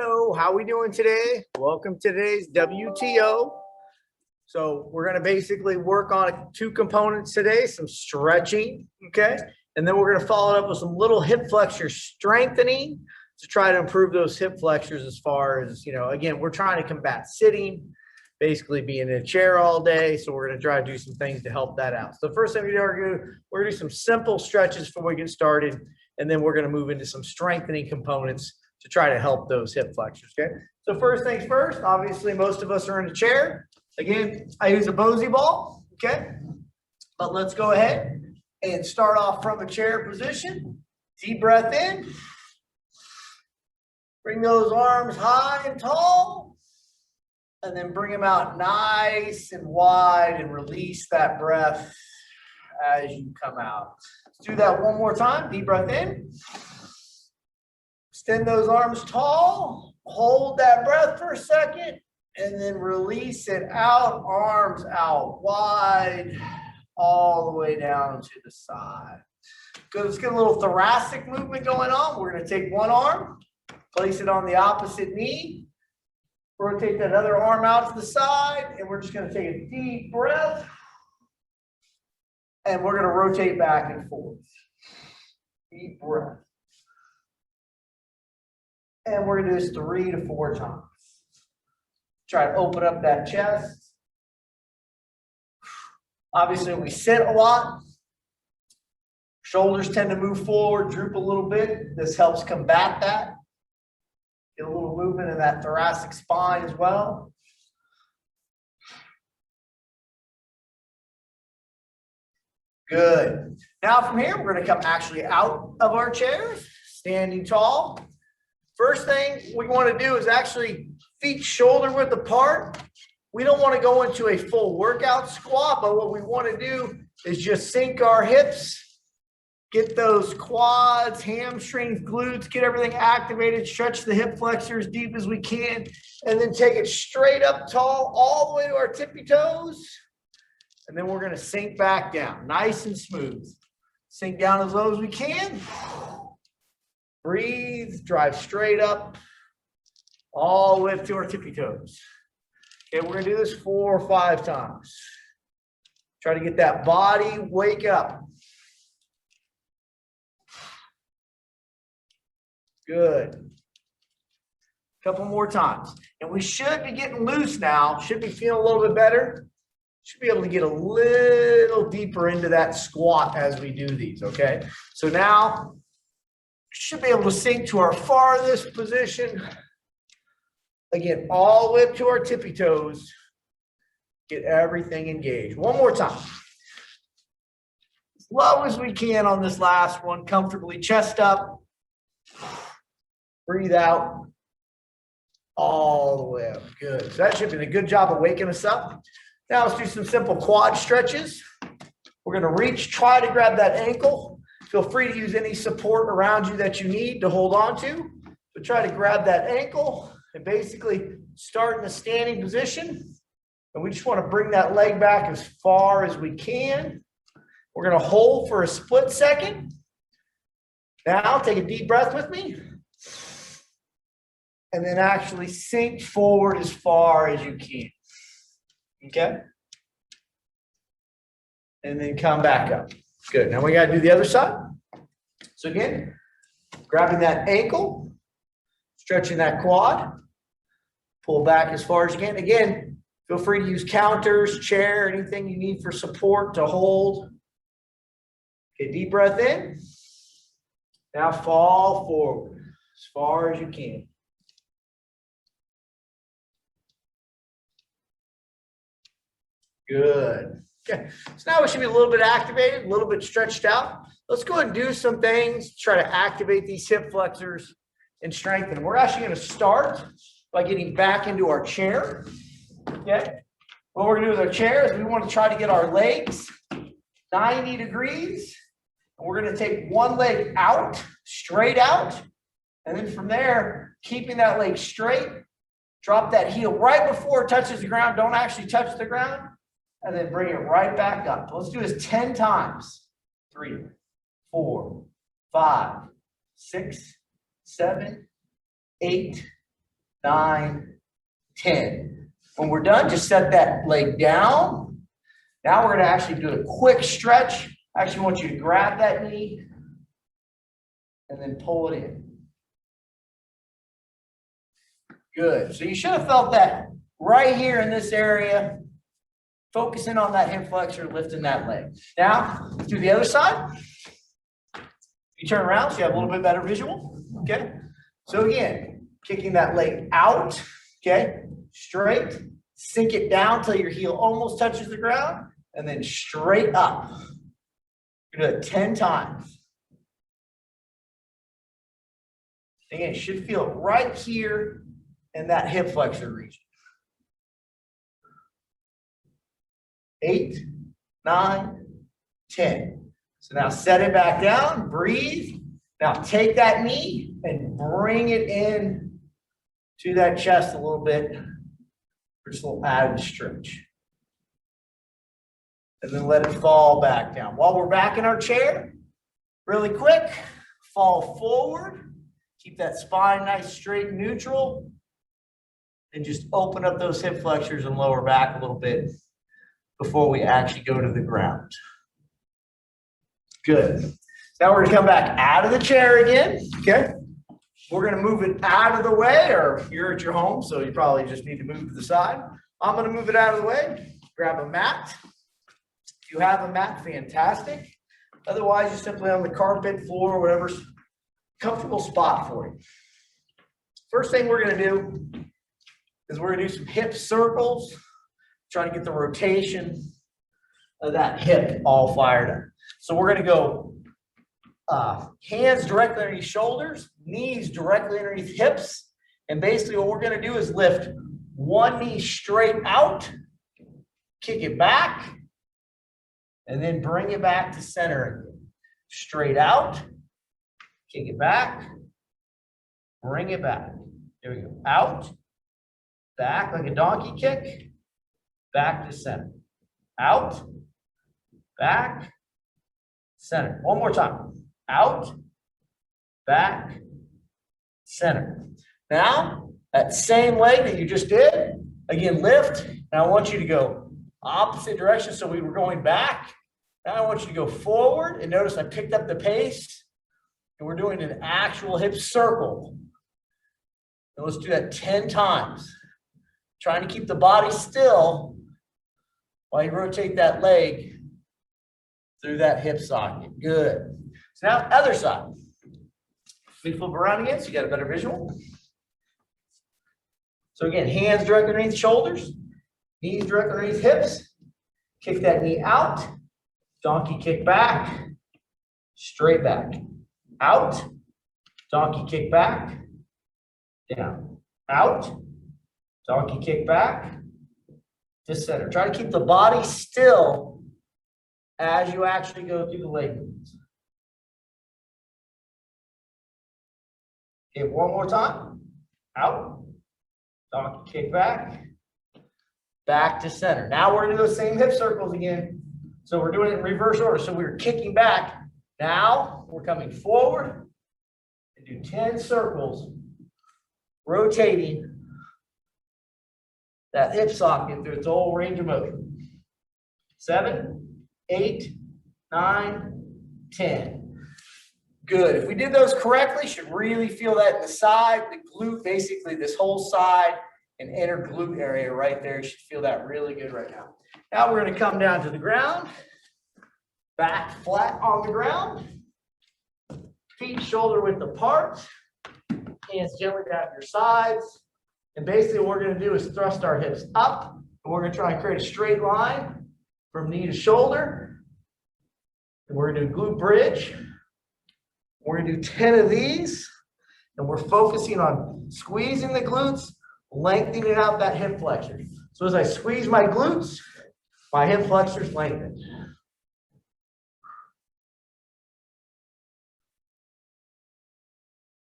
Hello, how we doing today? Welcome to today's WTO. So we're going to basically work on two components today, some stretching, okay? And then we're going to follow it up with some little hip flexor strengthening to try to improve those hip flexors as far as, again, we're trying to combat sitting, basically being in a chair all day. So we're going to try to do some things to help that out. So the first thing we're going to do some simple stretches before we get started. And then we're going to move into some strengthening components to try to help those hip flexors, okay? So first things first, obviously most of us are in a chair. Again, I use a Bosey ball, okay? But let's go ahead and start off from a chair position. Deep breath in. Bring those arms high and tall. And then bring them out nice and wide and release that breath as you come out. Let's do that one more time. Deep breath in. Extend those arms tall, hold that breath for a second, and then release it out, arms out wide, all the way down to the side. Good, let's get a little thoracic movement going on. We're gonna take one arm, place it on the opposite knee, rotate that other arm out to the side, and we're just gonna take a deep breath, and we're gonna rotate back and forth. Deep breath. And we're going to do this 3 to 4 times. Try to open up that chest. Obviously, we sit a lot. Shoulders tend to move forward, droop a little bit. This helps combat that. Get a little movement in that thoracic spine as well. Good. Now from here, we're going to come actually out of our chairs, standing tall. First thing we want to do is actually feet shoulder width apart. We don't want to go into a full workout squat, but what we want to do is just sink our hips, get those quads, hamstrings, glutes, get everything activated, stretch the hip flexors as deep as we can, and then take it straight up tall all the way to our tippy toes. And then we're going to sink back down, nice and smooth. Sink down as low as we can. Breathe, drive straight up, all the way up to our tippy toes. Okay, we're going to do this 4 or 5 times. Try to get that body, wake up. Good. Couple more times. And we should be getting loose now. Should be feeling a little bit better. Should be able to get a little deeper into that squat as we do these, okay? So now, should be able to sink to our farthest position. Again, all the way up to our tippy toes. Get everything engaged. One more time. As low as we can on this last one. Comfortably chest up. Breathe out. All the way up. Good. So that should be a good job of waking us up. Now let's do some simple quad stretches. We're going to reach, try to grab that ankle. Feel free to use any support around you that you need to hold on to. But try to grab that ankle and basically start in a standing position. And we just want to bring that leg back as far as we can. We're going to hold for a split second. Now take a deep breath with me. And then actually sink forward as far as you can. Okay? And then come back up. Good. Now we got to do the other side. So again, grabbing that ankle, stretching that quad, pull back as far as you can. Again, feel free to use counters, chair, anything you need for support to hold. Okay, deep breath in. Now fall forward as far as you can. Good. Okay, so now we should be a little bit activated, a little bit stretched out. Let's go ahead and do some things, try to activate these hip flexors and strengthen them. We're actually going to start by getting back into our chair. Okay, what we're going to do with our chair is we want to try to get our legs 90 degrees. And we're going to take one leg out, straight out. And then from there, keeping that leg straight, drop that heel right before it touches the ground. Don't actually touch the ground. And then bring it right back up. Let's do this 10 times. 3, 4, 5, 6, 7, 8, 9, 10. When we're done, just set that leg down. Now we're going to actually do a quick stretch. I actually want you to grab that knee and then pull it in. Good. So you should have felt that right here in this area, focusing on that hip flexor, lifting that leg. Now, to the other side. You turn around so you have a little bit better visual. Okay. So again, kicking that leg out. Okay. Straight. Sink it down till your heel almost touches the ground. And then straight up. You're going to do it 10 times. Again, you should feel it right here in that hip flexor region. 8, 9, 10. So now set it back down, breathe. Now take that knee and bring it in to that chest a little bit. Just a little added stretch. And then let it fall back down. While we're back in our chair, really quick, fall forward. Keep that spine nice, straight, neutral. And just open up those hip flexors and lower back a little bit before we actually go to the ground. Good. Now we're going to come back out of the chair again. Okay. We're going to move it out of the way, or you're at your home, so you probably just need to move to the side. I'm going to move it out of the way. Grab a mat. If you have a mat, fantastic. Otherwise, you're simply on the carpet, floor, whatever's comfortable spot for you. First thing we're going to do is we're going to do some hip circles, trying to get the rotation of that hip all fired up. So we're going to go hands directly underneath shoulders, knees directly underneath hips. And basically what we're going to do is lift one knee straight out, kick it back, and then bring it back to center again. Straight out, kick it back, bring it back. There we go. Out, back like a donkey kick, back to center. Out, back, center. One more time. Out, back, center. Now, that same leg that you just did, again, lift. Now I want you to go opposite direction. So we were going back. Now I want you to go forward. And notice I picked up the pace. And we're doing an actual hip circle. And let's do that 10 times. Trying to keep the body still while you rotate that leg through that hip socket. Good. So now other side. We flip around again so you got a better visual. So again, hands directly underneath shoulders, knees directly underneath hips. Kick that knee out. Donkey kick back. Straight back. Out. Donkey kick back. Down. Out. Donkey kick back. To center. Try to keep the body still as you actually go through the leg movements. Okay, one more time. Out. Donkey kick back. Back to center. Now we're going to do those same hip circles again. So we're doing it in reverse order. So we're kicking back. Now we're coming forward and do 10 circles, rotating that hip socket through its whole range of motion. 7, 8, 9, 10. Good. If we did those correctly, you should really feel that in the side, the glute, basically this whole side and inner glute area right there. You should feel that really good right now. Now we're going to come down to the ground, back flat on the ground, feet shoulder width apart, hands gently down your sides. And basically what we're going to do is thrust our hips up, and we're going to try and create a straight line from knee to shoulder. And we're going to do glute bridge. We're going to do 10 of these, and we're focusing on squeezing the glutes, lengthening out that hip flexor. So as I squeeze my glutes, my hip flexors lengthen.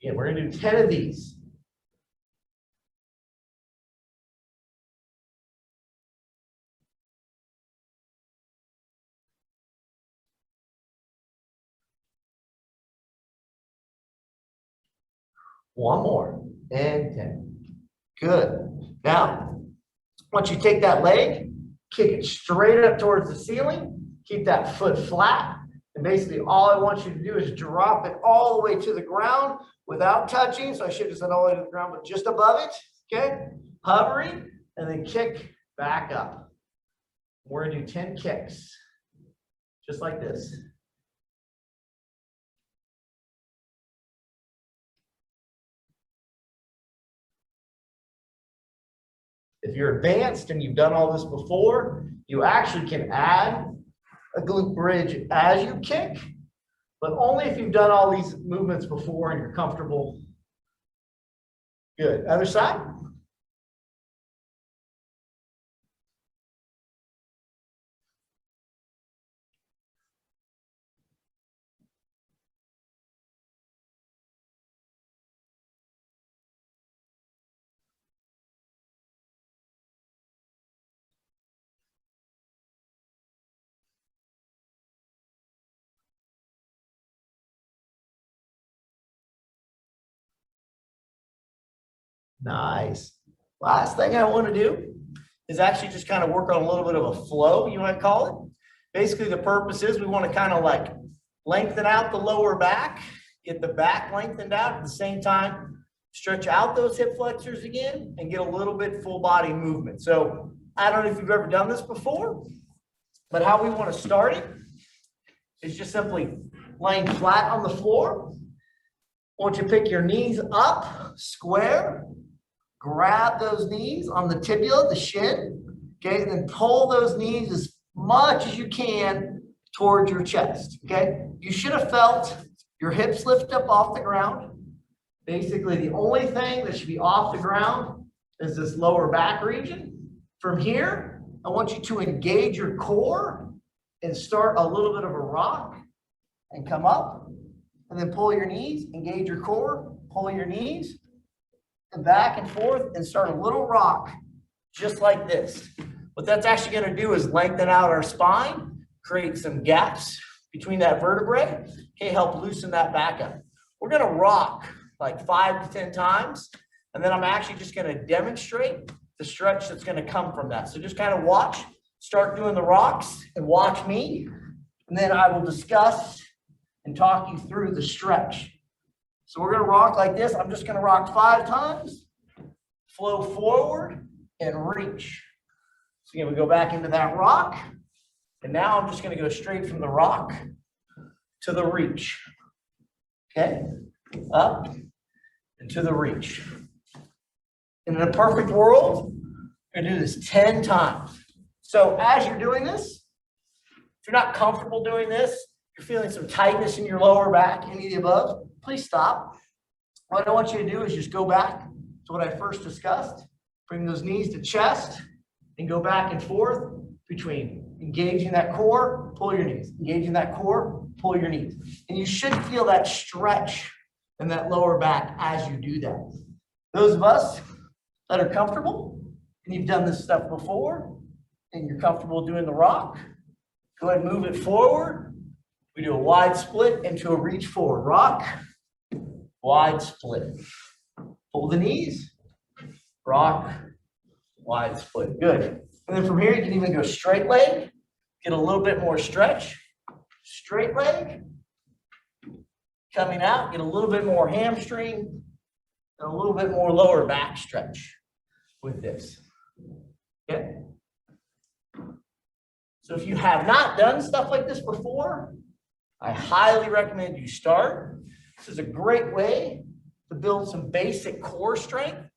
Again, we're going to do 10 of these. One more, and 10. Good. Now, once you take that leg, kick it straight up towards the ceiling, keep that foot flat, and basically all I want you to do is drop it all the way to the ground without touching. So I should have said all the way to the ground, but just above it, okay? Hovering, and then kick back up. We're gonna do 10 kicks, just like this. If you're advanced and you've done all this before, you actually can add a glute bridge as you kick, but only if you've done all these movements before and you're comfortable. Good. Other side. Nice. Last thing I want to do is actually just kind of work on a little bit of a flow, you might call it. Basically, the purpose is we want to kind of like lengthen out the lower back, get the back lengthened out at the same time, stretch out those hip flexors again, and get a little bit full body movement. So I don't know if you've ever done this before, but how we want to start it is just simply laying flat on the floor. I want you to pick your knees up, square, grab those knees on the tibia, the shin, okay, and then pull those knees as much as you can towards your chest, okay? You should have felt your hips lift up off the ground. Basically, the only thing that should be off the ground is this lower back region. From here, I want you to engage your core and start a little bit of a rock and come up, and then pull your knees, engage your core, pull your knees, and back and forth, and start a little rock, just like this. What that's actually going to do is lengthen out our spine, create some gaps between that vertebrae, okay, help loosen that back up. We're going to rock like 5 to 10 times, and then I'm actually just going to demonstrate the stretch that's going to come from that. So just kind of watch, start doing the rocks, and watch me, and then I will discuss and talk you through the stretch. So we're going to rock like this. I'm just going to rock 5 times, flow forward, and reach. So again, we go back into that rock, and now I'm just going to go straight from the rock to the reach. Okay, up and to the reach. And in a perfect world, we're going to do this 10 times. So as you're doing this, if you're not comfortable doing this, you're feeling some tightness in your lower back, any of the above, please stop. What I want you to do is just go back to what I first discussed. Bring those knees to chest and go back and forth between engaging that core, pull your knees, engaging that core, pull your knees. And you should feel that stretch in that lower back as you do that. Those of us that are comfortable and you've done this stuff before and you're comfortable doing the rock, go ahead and move it forward. We do a wide split into a reach forward. Rock, wide split. Pull the knees, rock, wide split. Good. And then from here, you can even go straight leg, get a little bit more stretch. Straight leg, coming out, get a little bit more hamstring, and a little bit more lower back stretch with this. Okay. So if you have not done stuff like this before, I highly recommend you start. This is a great way to build some basic core strength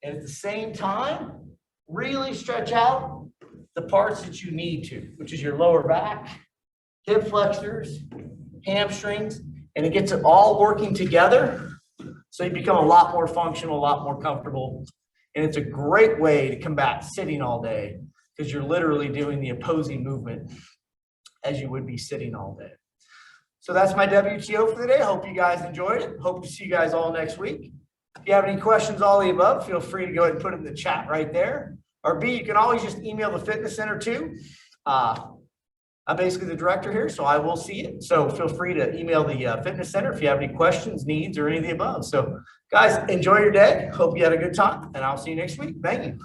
and at the same time, really stretch out the parts that you need to, which is your lower back, hip flexors, hamstrings, and it gets it all working together so you become a lot more functional, a lot more comfortable. And it's a great way to combat sitting all day because you're literally doing the opposing movement as you would be sitting all day. So that's my WTO for the day. Hope you guys enjoyed it. Hope to see you guys all next week. If you have any questions, all the above, feel free to go ahead and put them in the chat right there. Or B, you can always just email the fitness center too. I I'm basically the director here, so I will see it. So feel free to email the fitness center if you have any questions, needs, or any of the above. So guys, enjoy your day. Hope you had a good time, and I'll see you next week. Thank you.